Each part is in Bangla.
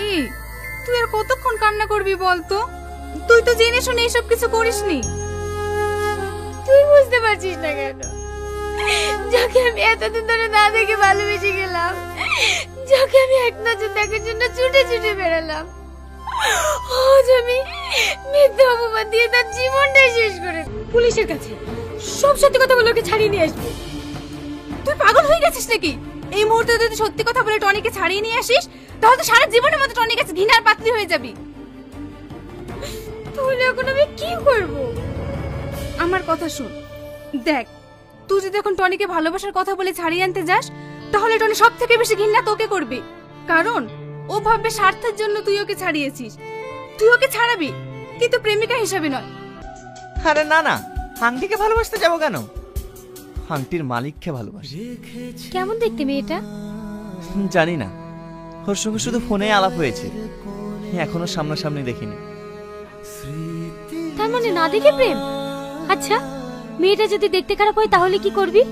এই তুই আর কতক্ষণ কান্না করবি বলতো? তুই তো জেনে শুনে এসব কিছু করিসনি। তুই বুঝতে পারছিস না কেন? যাকে আমি এতদিন ধরে না দেখে ভালোবেসে গেলাম, যাকে আমি এক নজর দেখার জন্য ছুটে ছুটে বেড়ালাম, আজ আমি মিথ্যে অপবাদ দিয়ে তার জীবনটাই শেষ করে পুলিশের কাছে সব সত্যি কথা বলে ওকে ছাড়িয়ে নিয়ে আসবো। তুই পাগল হয়ে গেছিস নাকি? এই মুহূর্তে যদি সত্যি কথা বলে টনিকে ছাড়িয়ে নিয়ে আসিস তাহলে তো সারা জীবনের মতো টনির কাছে ঘৃণার পাত্রী হয়ে যাবি। তাহলে এখন আমি কি করব? আমার কথা শোন, দেখ তুই যদি এখন টনিকে ভালোবাসার কথা বলে ছাড়িয়ে আনতে যাস তাহলে টনি সব থেকে বেশি ঘৃণা তোকে করবে, কারণ ও ভাববে স্বার্থের জন্য তুই ওকে ছাড়িয়েছিস। তুই ওকে ছাড়াবি কিন্তু প্রেমিকা হিসাবে নয়। আরে না না, আংটিকে ভালোবাসতে যাবো কেন? আংটির মালিককে ভালোবাসি। কেমন দেখতে মেয়েটা? জানি না, ওর সঙ্গে শুধু ফোনে আলাপ হয়েছে, এখনো সামনাসামনি দেখিনি। তার মানে না দেখে প্রেম? আচ্ছা, মেয়েটা যদি দেখতে খারাপ হয় তাহলে কি করবি?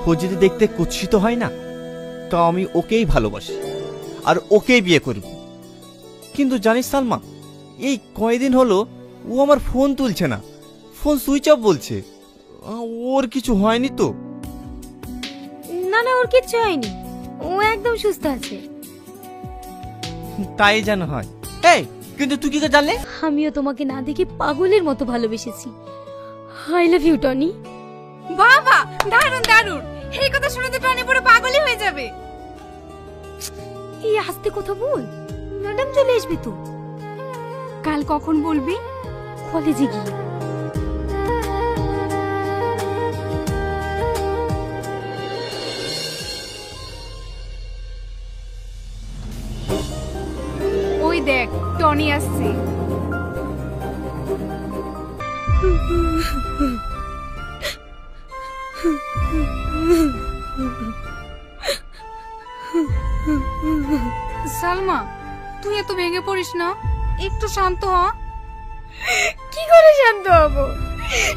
ও যদি দেখতে কুৎসিত হয় না, তো আমি ওকেই ভালোবাসি আর ওকেই বিয়ে করব। কিন্তু জানিস সালমা, এই কয়দিন হলো ও আমার ফোন তুলছে না, ফোন সুইচ অফ বলছে। ওর কিছু হয়নি তো? না না, ওর কিচ্ছু হয়নি, ও একদম সুস্থ আছে। তাই যেন হয়। এই কিন্তু তুই কি করে জানলে? আমিও তোমাকে না দেখে পাগলের মতো ভালোবেসেছি। I love you Tony. বাবা দারুণ দারুণ, এই কথা শুনে তো টনি পুরো পাগলই হয়ে যাবে। এই আস্তে কথা বল, ম্যাডাম চলে আসবে তো। কাল কখন বলবি? কলেজে গিয়ে। ওই দেখ টনি আসছে। সালমা তুই এত ভেঙে পড়িস না, একটু শান্ত হ। কি করে শান্ত হব?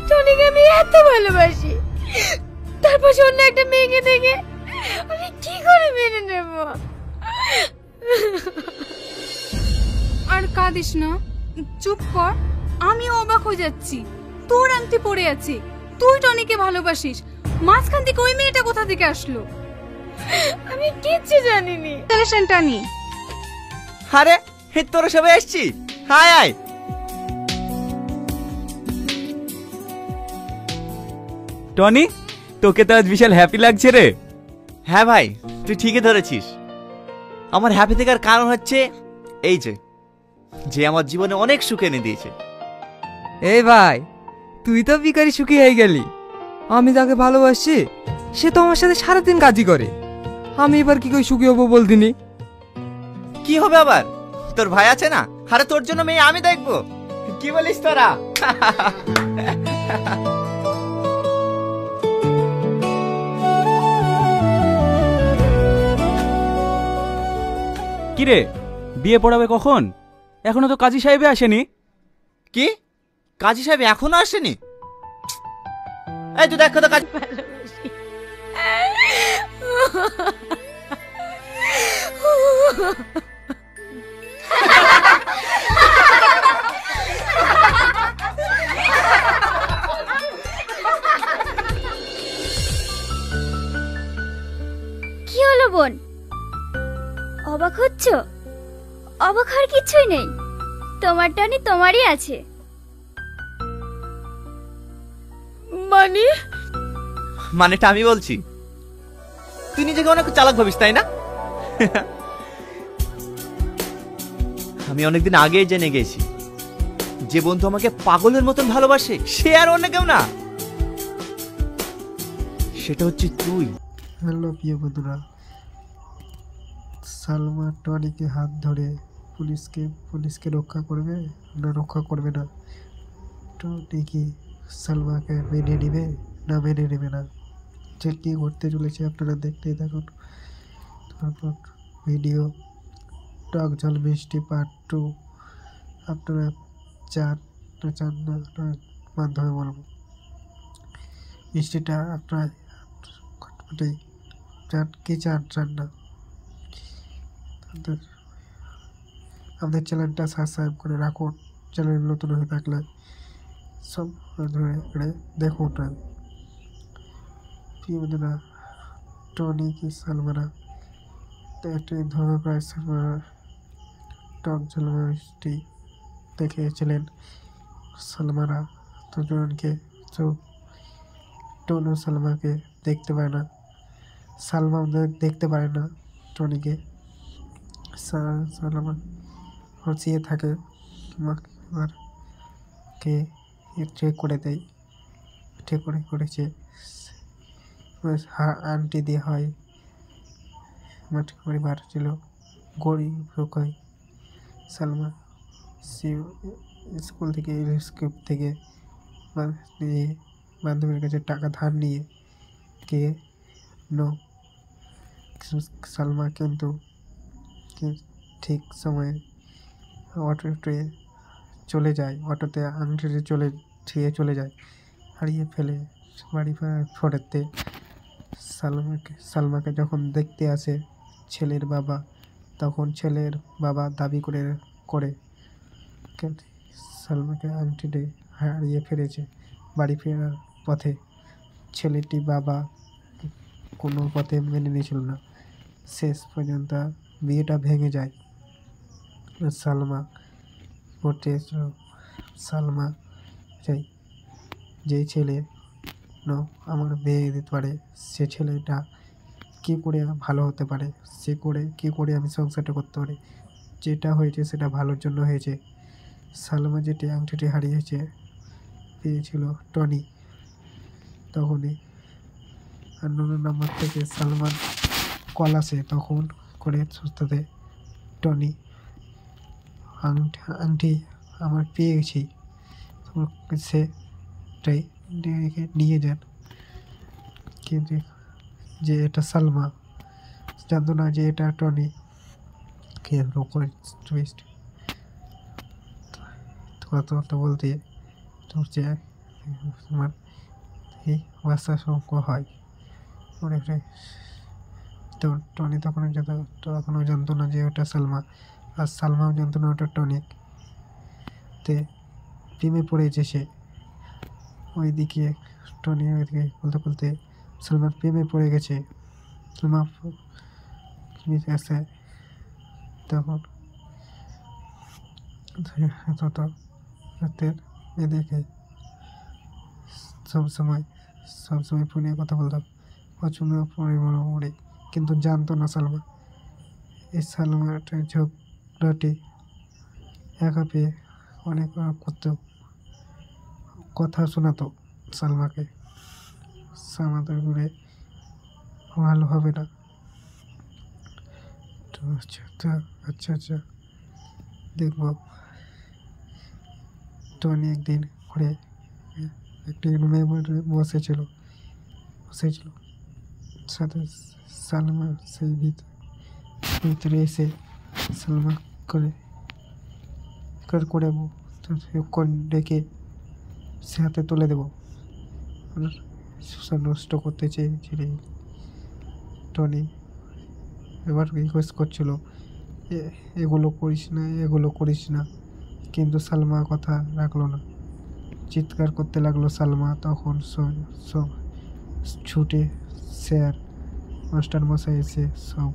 টনিকে আমি এত ভালোবাসি, তারপর অন্য একটা মেয়েকে দেখে আমি কি করে মেনে নেব? আর কাঁদিস না, চুপ কর। আমিও অবাক হয়ে যাচ্ছি, তোর আংটি পড়ে আছে, তুই টনিকে ভালোবাসিস, মাঝখান থেকে ওই মেয়েটা কোথা থেকে আসলো? আমি কিচ্ছু জানিনি। টানি আরে তোরা সবাই আসছি, হায় আয়। টনি, তোকে তো আজ বিশাল হ্যাপি লাগছে রে। হ্যাঁ ভাই, তুই ঠিকই ধরেছিস। আমার হ্যাপি থাকার কারণ হচ্ছে এই যে আমার জীবনে অনেক সুখ এনে দিয়েছে। এই ভাই, তুই তো ভিখারি সুখী হয়ে গেলি। আমি যাকে ভালোবাসি সে তো আমার সাথে সারাদিন কাজই করে, আমি এবার কি করে সুখী হবো বলদিনি? কি হবে আবার? তোর ভাই আছে না, আরে তোর জন্য মেয়ে আমি দেখবো। কি বলিস তোরা? কিরে, বিয়ে পড়াবে কখন? এখনো তো কাজী সাহেবে আসেনি। কি কাজী সাহেব এখনো আসেনি? এই তুই দেখো তো কাজ। কি হলো বোন, অবাক হচ্ছ? অবাক হওয়ার কিছুই নেই, তোমার টনি তোমারই আছে। মানেটা আমি বলছি, তুই নিজেকে অনেক চালাক ভাবিস তাই না? আমি অনেকদিন আগেই জেনে গেছি যে বন্ধু আমাকে পাগলের মতন ভালোবাসে সে আর অন্য কেউ না, সেটা হচ্ছে তুই। হ্যালো প্রিয় বন্ধুরা, সালমা টনিকে হাত ধরে পুলিশকে রক্ষা করবে না রক্ষা করবে না? টনি কি সালমাকে মেনে নেবে না মেনে নেবে না? যে কি ঘটতে চলেছে আপনারা দেখতেই থাকুন। তারপর ভিডিও টক ঝাল মিষ্টি পার্ট 2 আপনারা চান না মাধ্যমে বলবো। মিষ্টিটা আপনারা চান কি চান না আমাদের আমাদের চ্যানেলটা সাবস্ক্রাইব করে রাখুন। চ্যানেল নতুন হয়ে থাকলে সব ধরে করে দেখুন। প্রিয় বন্ধুরা, টনি কি সালমারা একটি ধর্মপ্রায় সালমারা টক জলমিষ্টি দেখিয়েছিলেন। সালমারা দুজনকে চোখ টনু সালমাকে দেখতে পায় না, সালমা দেখতে পারে না টনিকে। সালমা হচিয়ে থাকে, কে ঠিক করে দেয়, ঠিক করেছে আন্টি দিয়ে হয়। আমার পরিবার ছিল গরিব লোকাই। সালমা স্কুল থেকে স্কুল থেকে বান্ধবীর কাছে টাকা ধার নিয়ে কে সালমা কিন্তু ঠিক সময়ে অটোতে চলে যায়, অটোতে আংটিতে চলে যায়, হারিয়ে ফেলে। বাড়ি ফেরতে সালমাকে যখন দেখতে আসে ছেলের বাবা, তখন ছেলের বাবা দাবি করে সালমাকে আংটিটি হারিয়ে ফেলেছে। বাড়ি ফেরার পথে ছেলেটি বাবা কোনো পথে মেনে নিয়েছিল না, শেষ পর্যন্ত বিয়েটা ভেঙে যায়। সালমা পড়তে এসেছিল, সালমা চাই যে ছেলে আমার বিয়ে দিতে পারে, সে ছেলেটা কী করে ভালো হতে পারে, কী করে আমি সংসারটা করতে পারি। যেটা হয়েছে সেটা ভালোর জন্য হয়েছে। সালমা যেটি আংটিটি হারিয়েছে পেয়েছিল টনি, তখনই অন্য নাম্বার থেকে সালমান কল আসে, তখন করে সুস্থতে টনি আংটি আমার পেয়ে গেছি, সেটাই নিয়ে যান। কিন্তু যে এটা সালমা জানতো না যে এটা টনি। কে টুইস্ট কথা বলতে যে আমার এই ভাষা সংখ্য হয় অনেকটাই। তো টনি তখনও জানতো না যে ওটা সালমা, আর সালমাও জানতো না ওটা টনিক। তে প্রেমে পড়েছে সে। ওইদিকে টনি ওইদিকে বলতে সালমার প্রেমে পড়ে গেছে। সালমা আসে তখন রাতের মেয়েদেরকে সবসময় ফোনে কথা বলতাম, পছন্দ পড়ে, কিন্তু জানতো না সালমা এই সালমাটার ঝগড়াটি একা পেয়ে অনেক করতো, কথা শোনাতো সালমাকে। সালমাদের ঘুরে ভালো হবে না। তো আচ্ছা দেখবো। টনি একদিন ঘুরে একটি রুমে বসেছিল, সাথে সালমা সেই ভিতরে এসে সালমা করে ডেকে সে হাতে তুলে দেবো। নষ্ট করতে চেয়েছিল টনি, এবার রিকোয়েস্ট করছিল এগুলো করিস না, কিন্তু সালমা কথা রাখলো না, চিৎকার করতে লাগলো সালমা। তখন সব ছুটে স্যার মাস্টার মশাই এসে সব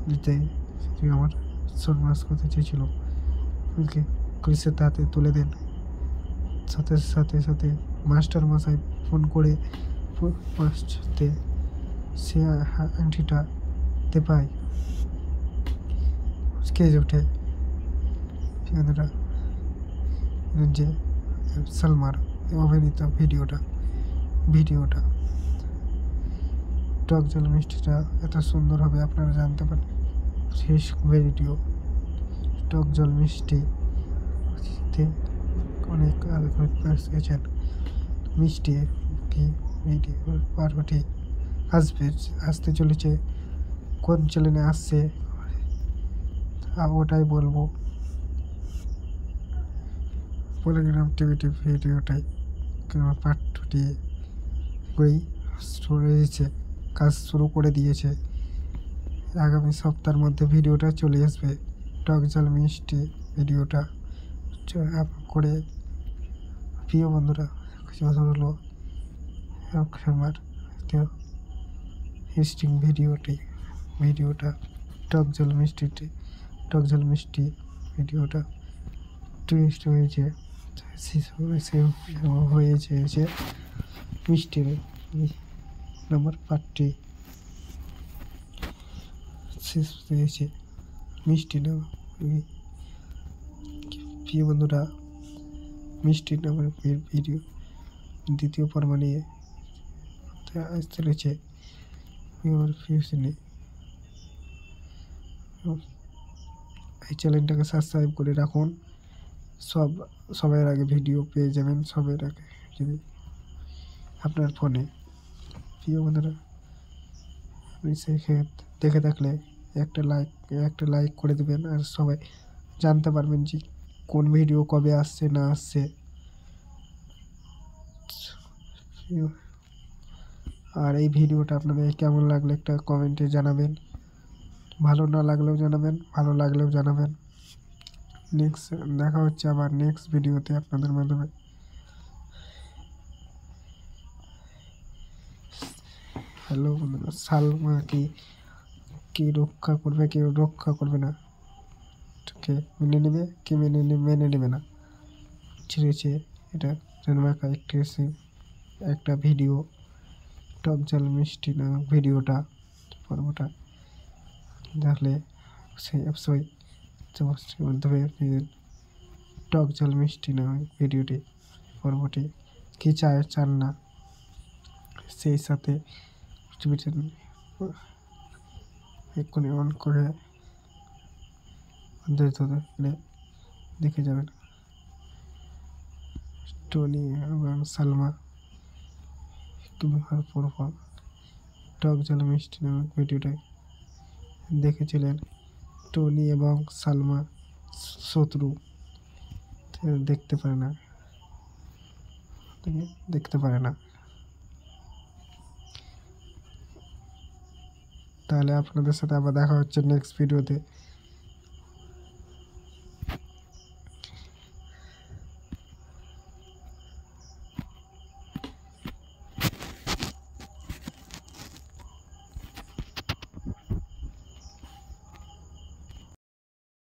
দিতে আমার সন্ন্যাস করতে চেয়েছিল, ক্রিসের হাতে তুলে দেন। সাথে মাস্টার মশাই ফোন করে সে আংটিটা তে পায়, কেজে ওঠে যে সালমার অভিনীত ভিডিওটা টক জল মিষ্টিটা এত সুন্দর হবে আপনারা জানতে পারেন। শেষ ভিডিও টক জল মিষ্টিতে অনেক গেছেন। মিষ্টি কি ভিডিও পার্বতী আসতে চলেছে, কোন চ্যানেলে আসছে ওটাই বলবো। বলে গেলাম টিভিটি ভিডিওটাই পার্ট 2 কাজ শুরু করে দিয়েছে। আগামী সপ্তাহের মধ্যে ভিডিওটা চলে আসবে। টক ঝাল মিষ্টি ভিডিওটা করে প্রিয় বন্ধুরা কথা হলো আমার হিস্টিং ভিডিওটা টক ঝাল মিষ্টি ভিডিওটা টুইস্ট হয়েছে হয়েছে মিষ্টির নাম্বার পার্টি শেষ হয়েছে মিষ্টি নাম প্রিয় বন্ধুরা মিষ্টি নামের ভিডিও দ্বিতীয় পর্ব নিয়ে আসতে রয়েছে আমার ফিউশনে। এই চ্যানেলটাকে সাবস্ক্রাইব করে রাখুন, সবার আগে ভিডিও পেয়ে যাবেন সবার আগে যদি আপনার ফোনে। প্রিয় বন্ধুরা দেখে থাকলে একটা লাইক করে দেবেন, আর সবাই জানতে পারবেন যে কোন ভিডিও কবে আসছে না আসছে। আর এই ভিডিওটা আপনাদের কেমন লাগলো একটা কমেন্টে জানাবেন, ভালো না লাগলেও জানাবেন, ভালো লাগলেও জানাবেন। নেক্সট দেখা হচ্ছে আবার নেক্সট ভিডিওতে আপনাদের মাধ্যমে। হ্যালো বন্ধুরা, সালমা কি রক্ষা করবে, কেউ রক্ষা করবে না, কে মেনে নেবে, কে মেনে নেবে না, ছেড়েছে এটা সালমাকা একটা ভিডিও টক ঝাল মিষ্টি না ভিডিওটা পর্বটা দেখলে সেই অবশ্যই মাধ্যমে টক ঝাল মিষ্টি না ভিডিওটি পর্বটি কি চান না সেই সাথে এক্ষুনি অন করে দেখে যাবেন। টনি এবং সালমা পূর্ব টক ঝাল মিষ্টি নামক ভিডিওটা দেখেছিলেন। টনি এবং সালমা শত্রু, দেখতে পারে না। তাহলে আপনাদের সাথে আবার দেখা হচ্ছে নেক্সট ভিডিওতে।